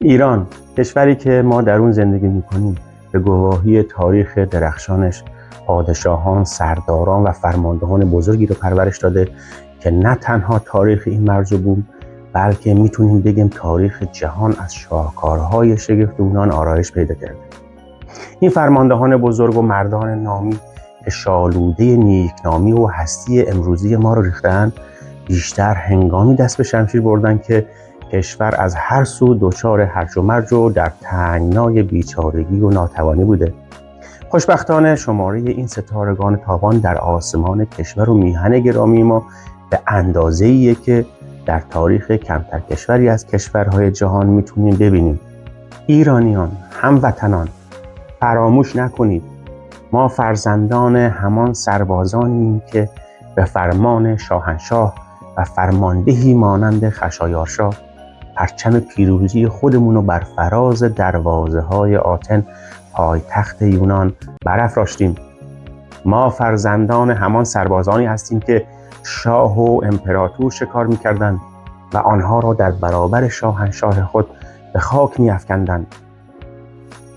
ایران، کشوری که ما در اون زندگی میکنیم، به گواهی تاریخ درخشانش پادشاهان، سرداران و فرماندهان بزرگی رو پرورش داده که نه تنها تاریخ این مرزبون، بلکه میتونیم بگیم تاریخ جهان از شاهکارهای شگفت اونان آرایش پیدا کرده. این فرماندهان بزرگ و مردان نامی که شالوده نیکنامی و هستی امروزی ما رو ریختن، بیشتر هنگامی دست به شمشیر بردن که کشور از هر سو دچار هرج و مرج و در تنگنای بیچارگی و ناتوانی بوده. خوشبختانه شماره این ستارگان تابان در آسمان کشور و میهن گرامی ما به اندازه‌ایه که در تاریخ کمتر کشوری از کشورهای جهان میتونیم ببینیم. ایرانیان، هموطنان، فراموش نکنید ما فرزندان همان سربازانیم که به فرمان شاهنشاه و فرماندهی مانند خشایارشا پرچم پیروزی خودمون رو بر فراز دروازه‌های آتن، پایتخت یونان، برافراشتیم. ما فرزندان همان سربازانی هستیم که شاه و امپراتور شکار می‌کردند و آنها را در برابر شاهنشاه خود به خاک می‌افکندند.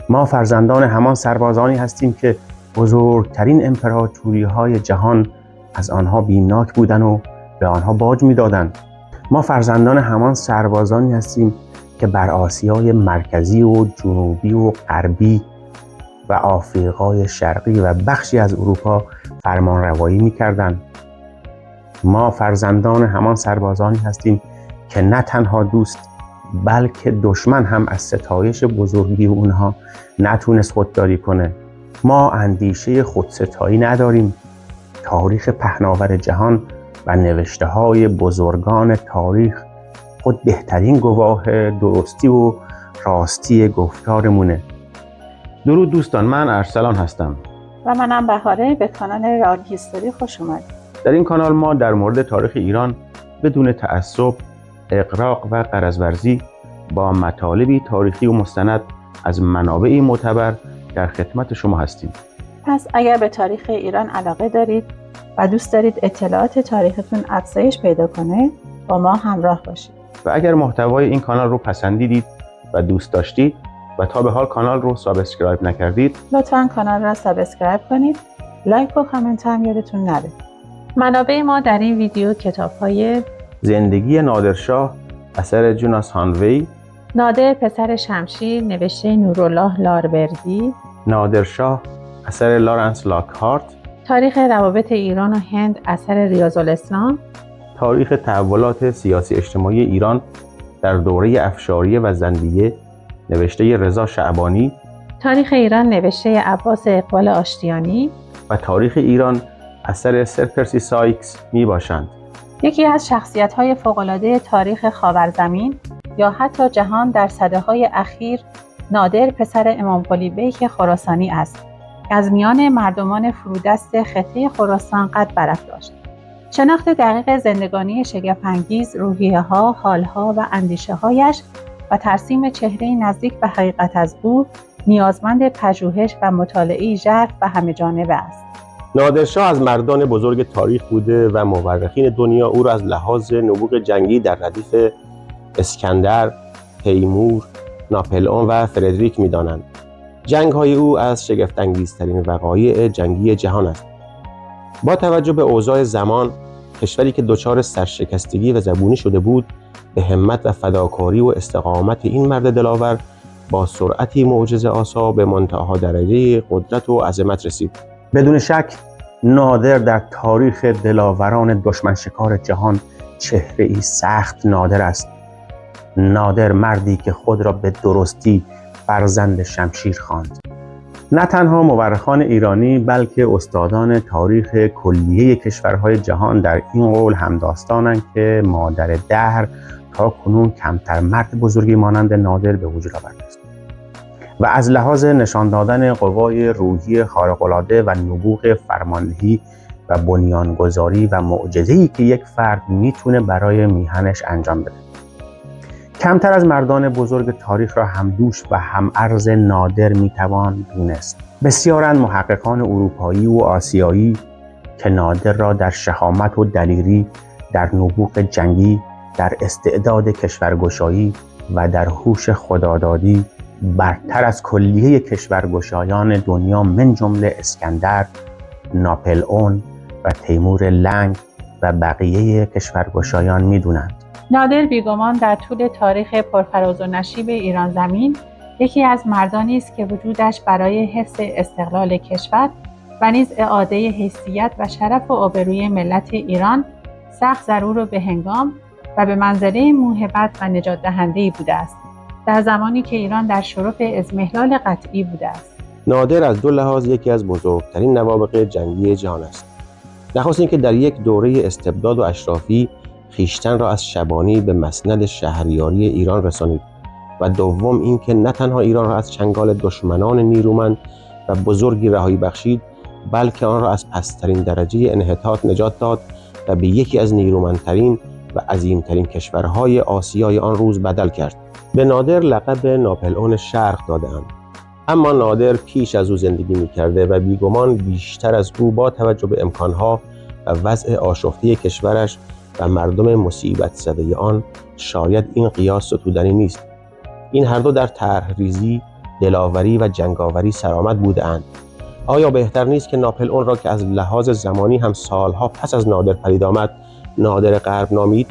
ما فرزندان همان سربازانی هستیم که بزرگترین امپراتوری‌های جهان از آنها بیمناک بودند و به آنها باج می‌دادند. ما فرزندان همان سربازانی هستیم که بر آسیای مرکزی و جنوبی و غربی و آفریقای شرقی و بخشی از اروپا فرمانروایی می‌کردند. ما فرزندان همان سربازانی هستیم که نه تنها دوست بلکه دشمن هم از ستایش بزرگی اونها نتونست خودداری کنه. ما اندیشه خودستایی نداریم. تاریخ پهناور جهان و نوشته های بزرگان تاریخ خود بهترین گواه درستی و راستی گفتارمونه. درود دوستان، من ارسلان هستم و منم بهاره. به کانال رئال هیستوری خوش اومدید. در این کانال ما در مورد تاریخ ایران بدون تعصب، اغراق و غرض‌ورزی با مطالبی تاریخی و مستند از منابع معتبر در خدمت شما هستیم. پس اگر به تاریخ ایران علاقه دارید و دوست دارید اطلاعات تاریختون افزایش پیدا کنه، با ما همراه باشید. و اگر محتوای این کانال رو پسندیدید و دوست داشتید و تا به حال کانال رو سابسکرایب نکردید، لطفاً کانال را سابسکرایب کنید. لایک و کامنت هم یادتون نره. منابع ما در این ویدیو کتاب‌های زندگی نادرشاه اثر جوناس هانوی، نادر پسر شمشیر نوشته نورالله لاروردی، نادرشاه اثر لارنس لاکهارت، تاریخ روابط ایران و هند اثر ریاض‌الاسلام، تاریخ تحولات سیاسی اجتماعی ایران در دوره افشاریه و زندیه نوشته رضا شعبانی، تاریخ ایران نوشته عباس اقبال آشتیانی و تاریخ ایران اثر سر پرسی سایکس می باشند. یکی از شخصیت‌های فوق‌العاده تاریخ خاورزمین یا حتی جهان در سده‌های اخیر نادر پسر امام قلی بیک خراسانی است که از میان مردمان فرودست خطه خراسان قد برافراشت. شناخت دقیق زندگانی شگفت‌انگیز، روحیه‌ها، حال‌ها و اندیشه‌هایش و ترسیم چهره نزدیک به حقیقت از او نیازمند پژوهش و مطالعه‌ای ژرف و همه‌جانبه است. نادرشاه از مردان بزرگ تاریخ بوده و مورخین دنیا او را از لحاظ نبوغ جنگی در ردیف اسکندر، تیمور، ناپلئون و فردریک می‌دانند. جنگ‌های او از شگفت‌انگیزترین وقایع جنگی جهان است. با توجه به اوضاع زمان، کشوری که دچار سرشکستگی و زبونی شده بود، به همت و فداکاری و استقامت این مرد دلاور با سرعتی معجزه‌آسا به منتهی درجه قدرت و عظمت رسید. بدون شک نادر در تاریخ دلاوران دشمن شکار جهان چهره‌ای سخت نادر است. نادر مردی که خود را به درستی فرزند شمشیر خواند. نه تنها مورخان ایرانی بلکه استادان تاریخ کلیه کشورهای جهان در این قول همداستانند که مادر دهر تا کنون کمتر مرد بزرگی مانند نادر به وجود آورده است و از لحاظ نشان دادن قوای روحی خارق‌العاده و نبوغ فرماندهی و بنیانگذاری و معجزه‌ای که یک فرد میتونه برای میهنش انجام بده. کمتر از مردان بزرگ تاریخ را همدوش و همعرض نادر میتوان دونست. بسیارند محققان اروپایی و آسیایی که نادر را در شهامت و دلیری، در نبوغ جنگی، در استعداد کشورگشایی و در هوش خدادادی برتر از کلیه کشورگشایان دنیا من جمله اسکندر، ناپلئون و تیمور لنگ و بقیه کشورگشایان می‌دونند. نادر بیگمان در طول تاریخ پرفراز و نشیب ایران زمین یکی از مردانی است که وجودش برای حفظ استقلال کشور و نیز اعاده حیثیت و شرف و آبروی ملت ایران سخت ضرور و بهنگام و به منزله موهبت و نجات دهنده‌ای بوده است، در زمانی که ایران در شرف اضمحلال قطعی بوده است. نادر از دو لحاظ یکی از بزرگترین نوابغ جنگی جهان است. نخست اینکه در یک دوره استبداد و اشرافی خویشتن را از شبانی به مسند شهریاری ایران رسانید و دوم اینکه نه تنها ایران را از چنگال دشمنان نیرومند و بزرگی رهایی بخشید، بلکه آن را از پسترین درجه انحطاط نجات داد و به یکی از نیرومندترین و عظیمترین کشورهای آسیای آن روز بدل کرد. به نادر لقب ناپلئون شرق داده‌اند. اما نادر پیش از او زندگی می‌کرده و بیگمان بیشتر از او با توجه به امکانها و وضع آشفته کشورش و مردم مصیبت زده آن شاید این قیاس ستودنی نیست. این هر دو در طرح‌ریزی، دلاوری و جنگاوری سرآمد بوده‌اند. آیا بهتر نیست که ناپلئون را که از لحاظ زمانی هم سالها پس از نادر پدید آمد، نادر غرب نامید؟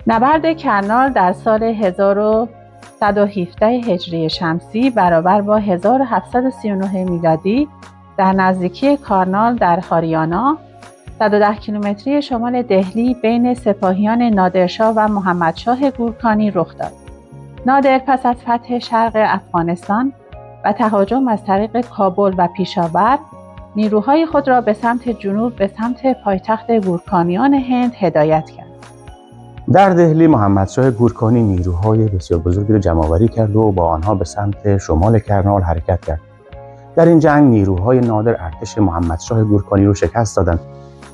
نبرد کرنال در سال 1117 هجری شمسی برابر با 1739 میلادی در نزدیکی کارنال در هاریانا، 110 کیلومتری شمال دهلی بین سپاهیان نادرشاه و محمدشاه گورکانی رخ داد. نادر پس از فتح شرق افغانستان و تهاجم از طریق کابل و پیشاور، نیروهای خود را به سمت جنوب به سمت پایتخت گورکانیان هند هدایت کرد. در دهلی محمدشاه گورکانی نیروهای بسیار بزرگی را جمع‌آوری کرد و با آنها به سمت شمال کرنال حرکت کرد. در این جنگ نیروهای نادر ارتش محمدشاه گورکانی را شکست دادند.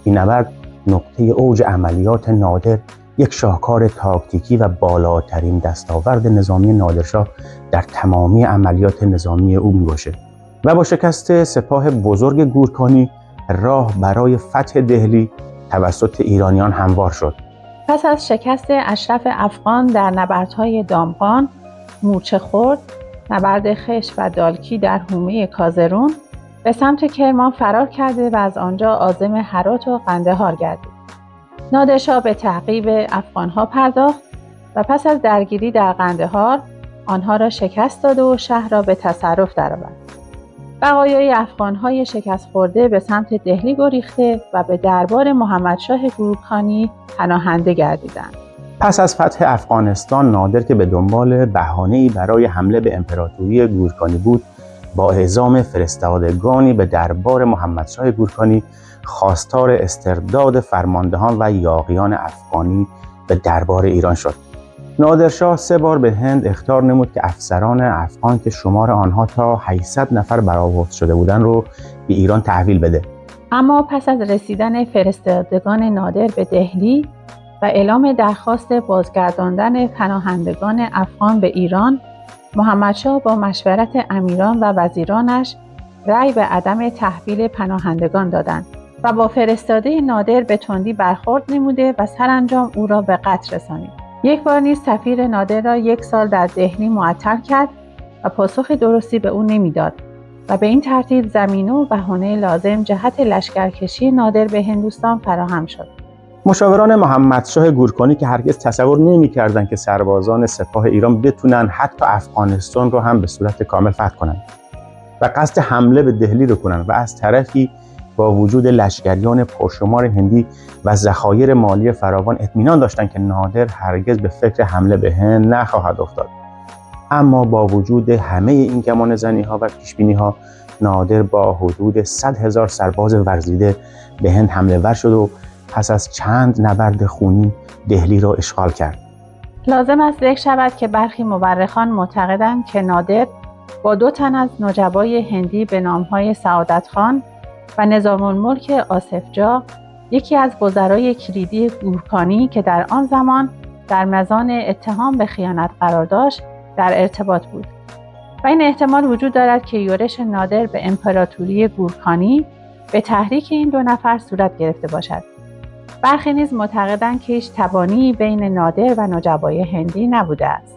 این نبرد نقطه اوج عملیات نادر، یک شاهکار تاکتیکی و بالاترین دستاورد نظامی نادرشاه در تمامی عملیات نظامی او میباشد و با شکست سپاه بزرگ گورکانی راه برای فتح دهلی توسط ایرانیان هموار شد. پس از شکست اشرف افغان در نبردهای دامغان، مورچه خورد، نبرد خش و دالکی در حومه کازرون، به سمت کرمان فرار کرده و از آنجا عازم هرات و قندهار گردید. نادرشاه به تعقیب افغانها پرداخت و پس از درگیری در قندهار آنها را شکست داد و شهر را به تصرف درآورد. بقایای افغانهای شکست خورده به سمت دهلی گریخته و به دربار محمدشاه گورکانی پناهنده گردیدند. پس از فتح افغانستان، نادر که به دنبال بهانه‌ای برای حمله به امپراتوری گورکانی بود، با اعزام فرستادگانی به دربار محمدشاه گورکانی خواستار استرداد فرماندهان و یاغیان افغانی به دربار ایران شد. نادرشاه 3 بار به هند اخطار نمود که افسران افغان که شمار آنها تا 800 نفر برآورده شده بودند رو به ایران تحویل بده. اما پس از رسیدن فرستادگان نادر به دهلی و اعلام درخواست بازگرداندن پناهندگان افغان به ایران، محمدشاه با مشورت امیران و وزیرانش رأی به عدم تحویل پناهندگان دادند و با فرستاده نادر به تندی برخورد نموده و سرانجام او را به قتل رسانید. یک بار نیز سفیر نادر را 1 سال در دهلی معطل کرد و پاسخ درستی به او نمیداد و به این ترتیب زمینه و بهانه لازم جهت لشکرکشی نادر به هندوستان فراهم شد. مشاوران محمدشاه گورکانی که هرگز تصور نمی‌کردند که سربازان سپاه ایران بتونن حتی افغانستان رو هم به صورت کامل فتح کنند و قصد حمله به دهلی رو کنند و از طرفی با وجود لشکریان پرشمار هندی و ذخایر مالی فراوان اطمینان داشتند که نادر هرگز به فکر حمله به هند نخواهد افتاد. اما با وجود همه این گمانه‌زنی‌ها و پیشبینی‌ها، نادر با حدود 100,000 سرباز ورزیده به هند حمله ور شد و پس از چند نبرد خونین دهلی را اشغال کرد. لازم است ذکر شود که برخی مورخان معتقدند که نادر با 2 تن از نجبای هندی به نامهای سعادت خان و نظام الملک آصف جا، یکی از وزرای کلیدی گورکانی که در آن زمان در مزان اتهام به خیانت قرار داشت، در ارتباط بود و این احتمال وجود دارد که یورش نادر به امپراتوری گورکانی به تحریک این 2 نفر صورت گرفته باشد. برخی نیز معتقدند که هیچ تبانی بین نادر و نجبای هندی نبوده است.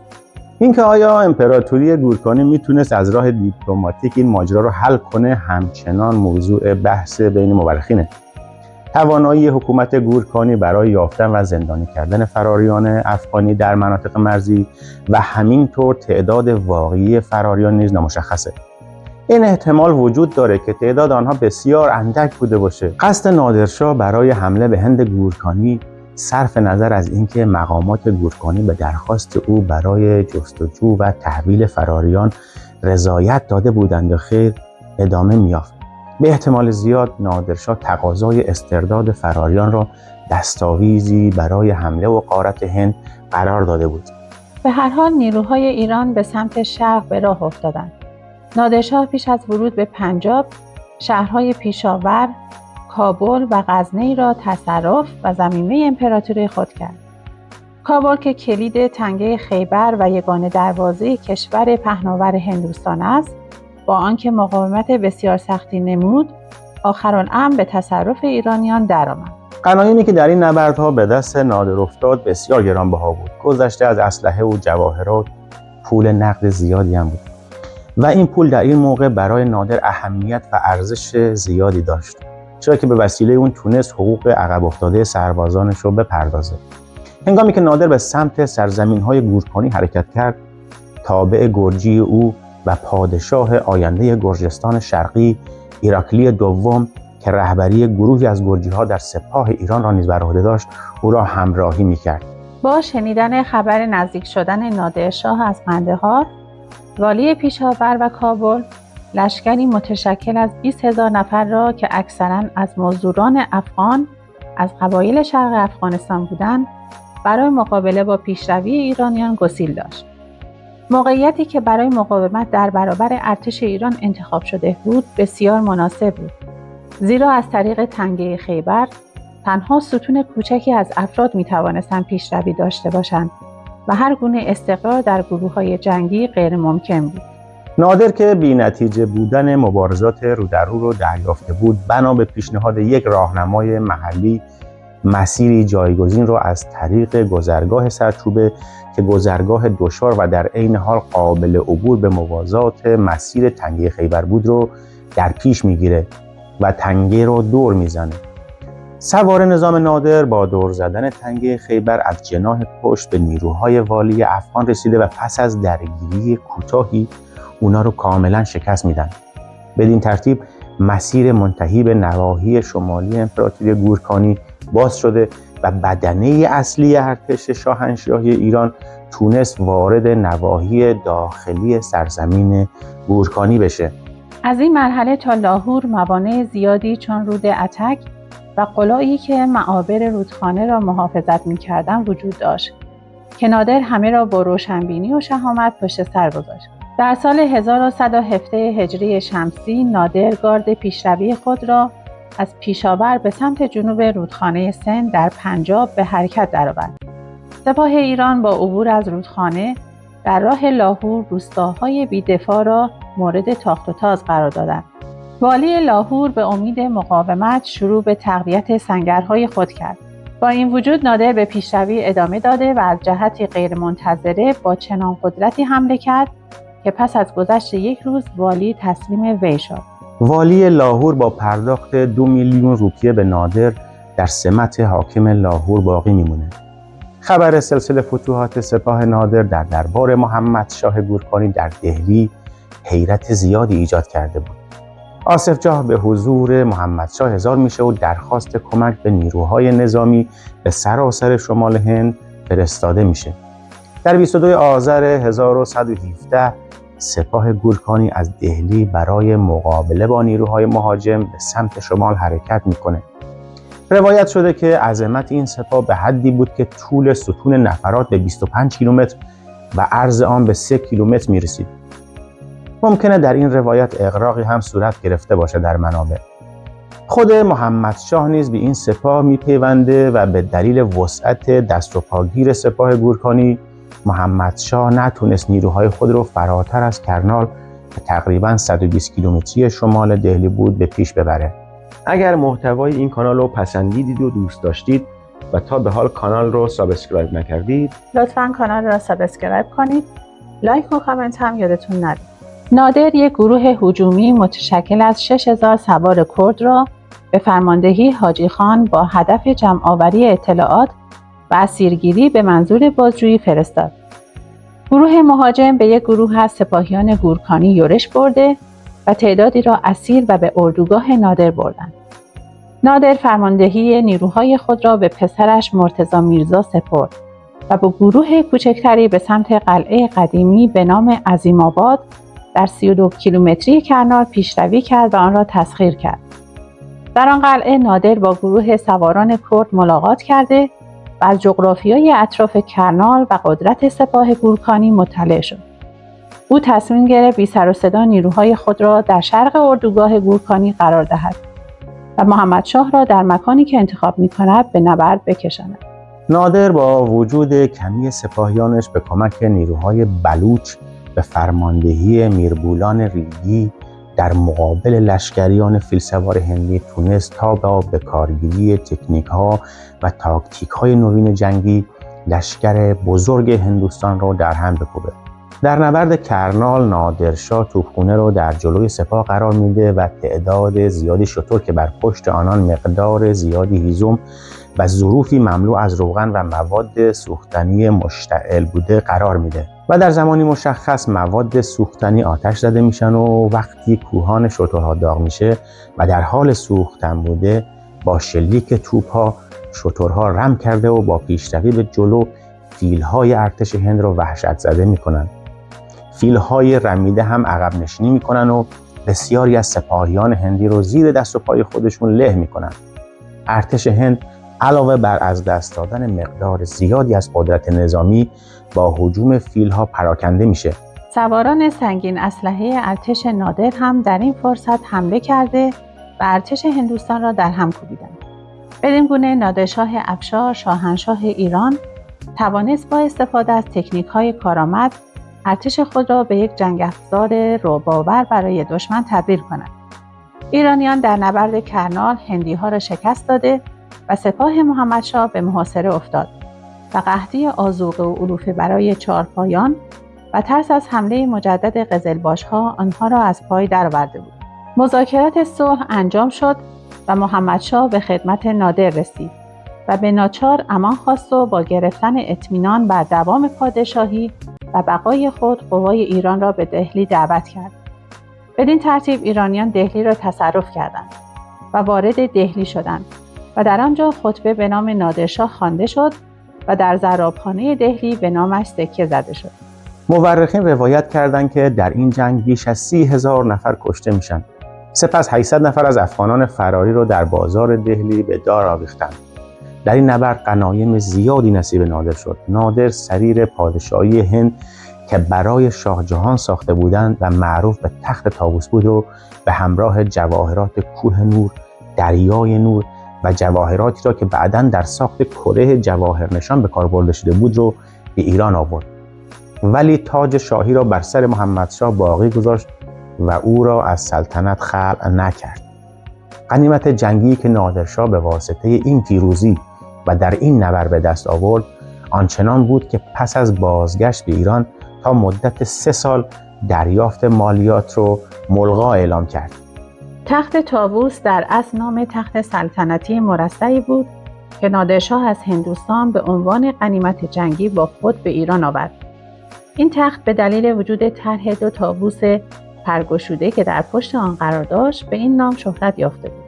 اینکه آیا امپراتوری گورکانی میتونست از راه دیپلماتیک این ماجرا رو حل کنه همچنان موضوع بحث بین مورخینه. توانایی حکومت گورکانی برای یافتن و زندانی کردن فراریان افغانی در مناطق مرزی و همینطور تعداد واقعی فراریان نیز نامشخصه. این احتمال وجود داره که تعداد آنها بسیار اندک بوده باشه. قصد نادرشاه برای حمله به هند گورکانی صرف نظر از اینکه مقامات گورکانی به درخواست او برای جستجو و تحویل فراریان رضایت داده بودند و خیر ادامه می‌یافت. به احتمال زیاد نادرشاه تقاضای استرداد فراریان را دستاویزی برای حمله و غارت هند قرار داده بود. به هر حال نیروهای ایران به سمت شرق به راه افتادند. نادرشاه پیش از ورود به پنجاب شهرهای پیشاور، کابل و غزنی را تصرف و ضمیمه امپراتوری خود کرد. کابل که کلید تنگه خیبر و یگانه دروازه کشور پهناور هندوستان است، با آنکه مقاومت بسیار سختی نمود، آخرالامر به تصرف ایرانیان درآمد. غنایمی که در این نبردها به دست نادر افتاد بسیار گرانبها بود. گذشته از اسلحه و جواهرات، پول نقد زیادی هم بود و این پول در این موقع برای نادر اهمیت و ارزش زیادی داشت، چرا که به وسیله اون تونست حقوق عقب افتاده سربازانش رو بپردازه. هنگامی که نادر به سمت سرزمین‌های گورکانی حرکت کرد، تابع گرجی او و پادشاه آینده گرجستان شرقی ایراکلی دوم که رهبری گروهی از گرجی‌ها در سپاه ایران را نیز بر عهده داشت، او را همراهی می‌کرد. با شنیدن خبر نزدیک شدن نادرشاه از قندهار، والی پیشاور و کابل لشکری متشکل از 20,000 نفر را که اکثراً از مزدوران افغان از قبایل شرق افغانستان بودند، برای مقابله با پیشروی ایرانیان گسیل داشت. موقعیتی که برای مقاومت در برابر ارتش ایران انتخاب شده بود بسیار مناسب بود، زیرا از طریق تنگه خیبر تنها ستون کوچکی از افراد می توانستند پیشروی داشته باشند و هر گونه استقرار در گروه‌های جنگی غیر ممکن بود. نادر که بی‌نتیجه بودن مبارزات رو در رو دریافته بود، بنا به پیشنهاد یک راهنمای محلی مسیری جایگزین را از طریق گذرگاه سرچوبه که گذرگاه دشوار و در عین حال قابل عبور به موازات مسیر تنگه خیبر بود رو در پیش میگیره و تنگه رو دور میزنه. سوار نظام نادر با دور زدن تنگه خیبر از جناح پشت به نیروهای والی افغان رسیده و پس از درگیری کوتاهی اونا رو کاملا شکست میدن. بدین ترتیب مسیر منتهی به نواحی شمالی امپراتوری گورکانی باز شده و بدنه اصلی ارتش شاهنشاهی ایران تونست وارد نواحی داخلی سرزمین گورکانی بشه. از این مرحله تا لاهور موانع زیادی چون رود اتک و قلایی که معابر رودخانه را محافظت می‌کردند وجود داشت که نادر همه را با روشنبینی و شهامت پشت سر گذاشت. در سال 1117 هجری شمسی نادر گارد پیشروی خود را از پیشاور به سمت جنوب رودخانه سند در پنجاب به حرکت درآورد. سپاه ایران با عبور از رودخانه در راه لاهور روستاهای بی‌دفاع را مورد تاخت و تاز قرار دادند. والی لاهور به امید مقاومت شروع به تقویت سنگرهای خود کرد. با این وجود نادر به پیشروی ادامه داده و از جهتی غیرمنتظره با چنان قدرتی حمله کرد که پس از گذشت یک روز والی تسلیم وی شد. والی لاهور با پرداخت 2 میلیون روپیه به نادر در سمت حاکم لاهور باقی میمونه. خبر سلسله فتوحات سپاه نادر در دربار محمد شاه گورکانی در دهلی حیرت زیادی ایجاد کرده بود. آصف جاه به حضور محمد شاه حاضر میشه و درخواست کمک به نیروهای نظامی به سراسر شمال هند فرستاده میشه. در 22 آذر 1117 سپاه گورکانی از دهلی برای مقابله با نیروهای مهاجم به سمت شمال حرکت میکنه. روایت شده که عظمت این سپاه به حدی بود که طول ستون نفرات به 25 کیلومتر و عرض آن به 3 کیلومتر میرسید. ممکنه در این روایت اغراقی هم صورت گرفته باشه در منابع. خود محمد شاه نیز به این سپاه میپیونده و به دلیل وسعت دست و پاگیر سپاه گورکانی محمد شاه نتونست نیروهای خود رو فراتر از کرنال که تقریباً 120 کیلومتری شمال دهلی بود به پیش ببره. اگر محتوای این کانال رو پسندیدید و دوست داشتید و تا به حال کانال رو سابسکرایب نکردید، لطفاً کانال را سابسکرایب کنید لایک و کامنت هم یادتون نره. نادر یک گروه هجومی متشکل از 6000 سوار کرد را به فرماندهی حاجی خان با هدف جمع‌آوری اطلاعات و اسیرگیری به منظور بازجویی فرستاد. گروه مهاجم به یک گروه از سپاهیان گورکانی یورش برده و تعدادی را اسیر و به اردوگاه نادر بردند. نادر فرماندهی نیروهای خود را به پسرش مرتضی میرزا سپرد و با گروه کوچکتری به سمت قلعه قدیمی به نام عظیم آباد در 32 کیلومتری کرنال پیشروی کرد و آن را تسخیر کرد. در آن قلعه نادر با گروه سواران کرد ملاقات کرده و از جغرافیای اطراف کرنال و قدرت سپاه گورکانی مطلع شد. او تصمیم گرفت بی سر و صدا نیروهای خود را در شرق اردوگاه گورکانی قرار دهد و محمدشاه را در مکانی که انتخاب می‌کند به نبرد بکشاند. نادر با وجود کمی سپاهیانش به کمک نیروهای بلوچ به فرماندهی میربولان ریگی در مقابل لشکریان فیلسوار هندی تونست تا با به کارگیری تکنیک‌ها و تاکتیک‌های نوین جنگی لشکر بزرگ هندوستان را در هم بکوبه. در نبرد کرنال نادرشاه توپخانه را در جلوی سپاه قرار میده و تعداد زیادی شتر که بر پشت آنان مقدار زیادی هیزم و ظروفی مملو از روغن و مواد سوختنی مشتعل بوده قرار میده و در زمانی مشخص مواد سوختنی آتش زده میشن و وقتی کوهان شترها داغ میشه و در حال سوختن بوده با شلیک توپها شترها رم کرده و با پیشروی به جلو فیلهای ارتش هند را وحشت زده میکنن. فیلهای رمیده هم عقب نشینی میکنن و بسیاری از سپاهیان هندی رو زیر دست و پای خودشون له میکنن. ارتش هند علاوه بر از دست دادن مقدار زیادی از قدرت نظامی با هجوم فیلها پراکنده میشه. سواران سنگین اسلحه ارتش نادر هم در این فرصت حمله کرده و ارتش هندوستان را در هم کوبیدند. بدین گونه نادرشاه افشار شاهنشاه ایران توانست با استفاده از تکنیک‌های کارآمد ارتش خود را به یک جنگ افزار رعب‌آور برای دشمن تبدیل کند. ایرانیان در نبرد کرنال هندی‌ها را شکست داده و سپاه محمدشاه به محاصره افتاد و قحطی آذوقه و علوفه برای چهارپایان و ترس از حمله مجدد قزلباش‌ها آنها را از پای درآورده بود. مذاکرات صلح انجام شد و محمدشاه به خدمت نادر رسید و به ناچار امان خواست و با گرفتن اطمینان بر دوام پادشاهی و بقای خود قوای ایران را به دهلی دعوت کرد. بدین ترتیب ایرانیان دهلی را تصرف کردند و وارد دهلی شدند و در آنجا خطبه به نام نادرشاه خوانده شد و در زرابخانه دهلی به نامش سکه زده شد. مورخین روایت کردند که در این جنگ بیش از 30,000 نفر کشته میشن. سپس 800 نفر از افغانان فراری را در بازار دهلی به دار آویختند. در این نبرد غنایم زیادی نصیب نادر شد. نادر سریر پادشاهی هند که برای شاه جهان ساخته بودند و معروف به تخت طاووس بود و به همراه جواهرات کوه نور، دریای نور و جواهراتی را که بعداً در ساخت کره جواهرنشان به کار برده شده بود رو به ایران آورد. ولی تاج شاهی را بر سر محمدشاه باقی گذاشت و او را از سلطنت خلع نکرد. غنیمت جنگی که نادرشاه به واسطه این پیروزی و در این نبرد به دست آورد آنچنان بود که پس از بازگشت به ایران تا مدت 3 سال دریافت مالیات رو ملغا اعلام کرد. تخت طاووس در اصل نام تخت سلطنتی مرصعی بود که نادرشاه از هندوستان به عنوان غنیمت جنگی با خود به ایران آورد. این تخت به دلیل وجود طرح 2 طاووس پرگشوده که در پشت آن قرار داشت به این نام شهرت یافته بود.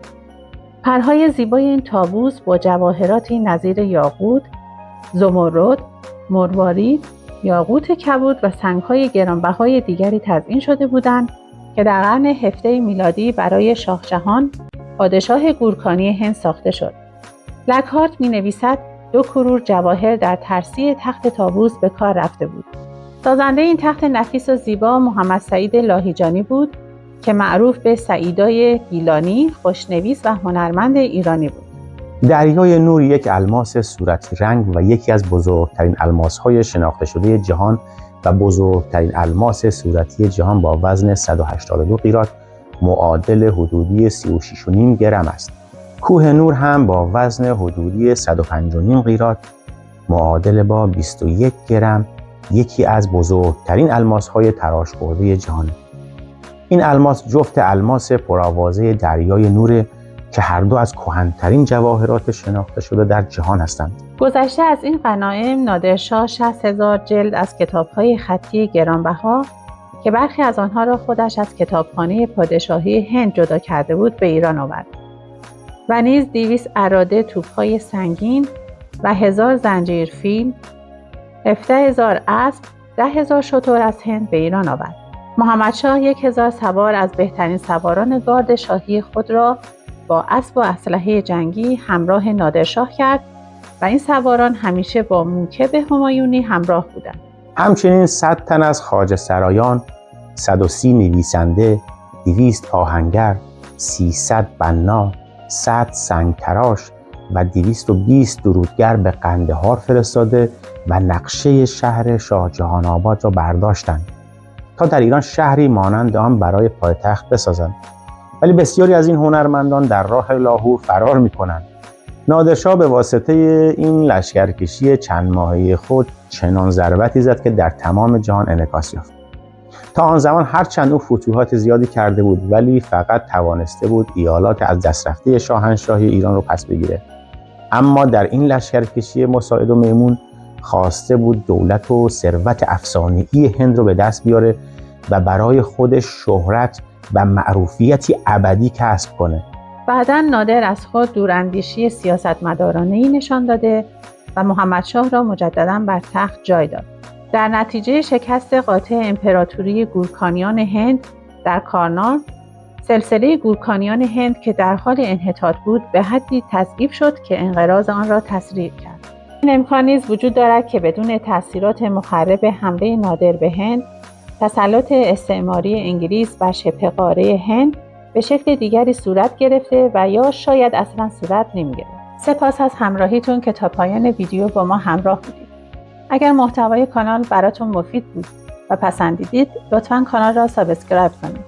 پرهای زیبای این طاووس با جواهراتی نظیر یاقوت، زمرد، مروارید، یاقوت کبود و سنگ‌های گرانبهای دیگری تزیین شده بودند که در قرن 17 میلادی برای شاه جهان پادشاه گورکانی هند ساخته شد. لکهارت می‌نویسد 2 کرور جواهر در ترسی تخت طاووس به کار رفته بود. سازنده این تخت نفیس و زیبا محمد سعید لاهیجانی بود که معروف به سعیدای گیلانی، خوشنویس و هنرمند ایرانی بود. دریای نور یک الماس صورتی رنگ و یکی از بزرگترین الماس‌های شناخته شده جهان و بزرگترین الماس صورتی جهان با وزن 182 قیرات معادل حدودی 36.5 گرم است. کوه نور هم با وزن حدودی 105.5 قیرات معادل با 21 گرم یکی از بزرگترین الماس‌های تراش خورده جهان. این الماس جفت الماس پرآوازه دریای نور که هر دو از کهن‌ترین جواهرات شناخته شده در جهان هستند. گذشته از این غنایم نادرشاه 60,000 جلد از کتاب‌های خطی گرانبها که برخی از آنها را خودش از کتابخانه پادشاهی هند جدا کرده بود به ایران آورد و نیز 200 اراده توپ‌های سنگین و 1000 زنجیر فیل، 17,000 اسب، 10,000 شتر از هند به ایران آورد. محمدشاه 1000 سوار از بهترین سواران گارد شاهی خود را با اسب و اسلحه جنگی همراه نادرشاه کرد و این سواران همیشه با موکب همایونی همراه بودند. همچنین 100 تن از خواجه سرایان، 130 نویسنده، 200 آهنگر، 300 بنا، 100 سنگتراش و 220 درودگر به قندهار فرستاده و نقشه شهر شاه جهان آباد را برداشتند تا در ایران شهری مانند آن برای پایتخت بسازند. ولی بسیاری از این هنرمندان در راه لاهور فرار می‌کنند. نادرشاه به واسطه این لشکرکشی چند ماهه خود چنان ضربتی زد که در تمام جهان انعکاس یافت. تا آن زمان هرچند او فتوحات زیادی کرده بود ولی فقط توانسته بود ایالات از دست رفته شاهنشاهی ایران رو پس بگیره. اما در این لشکرکشی مساعد و میمون خواسته بود دولت و ثروت افسانه‌ای هند رو به دست بیاره و برای خودش شهرت و معروفیتی ابدی کسب کنه. بعداً نادر از خود دوراندیشی سیاستمدارانه‌ای نشان داده و محمدشاه را مجدداً بر تخت جای داد. در نتیجه شکست قاطع امپراتوری گورکانیان هند در کارنال، سلسله گورکانیان هند که در حال انحطاط بود به حدی تضعیف شد که انقراض آن را تسریع کرد. این امکان نیز وجود دارد که بدون تأثیرات مخرب حمله نادر به هند، تسلط استعماری انگلیس بر شبه قاره هند به شکل دیگری صورت گرفته و یا شاید اصلا صورت نمی‌گرفت. سپاس از همراهیتون که تا پایان ویدیو با ما همراه بودید. اگر محتوای کانال براتون مفید بود و پسندیدید، لطفاً کانال را سابسکرایب کنید.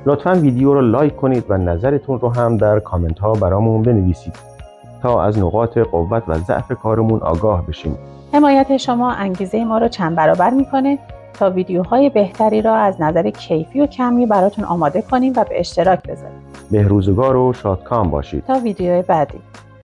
لطفاً ویدیو رو لایک کنید و نظرتون رو هم در کامنت ها برامون بنویسید تا از نقاط قوت و ضعف کارمون آگاه بشیم. حمایت شما انگیزه ما رو چند برابر میکنه تا ویدیوهای بهتری را از نظر کیفی و کمی براتون آماده کنیم و به اشتراک بذاریم. بهروزگار و شادکام باشید. تا ویدیوی بعدی.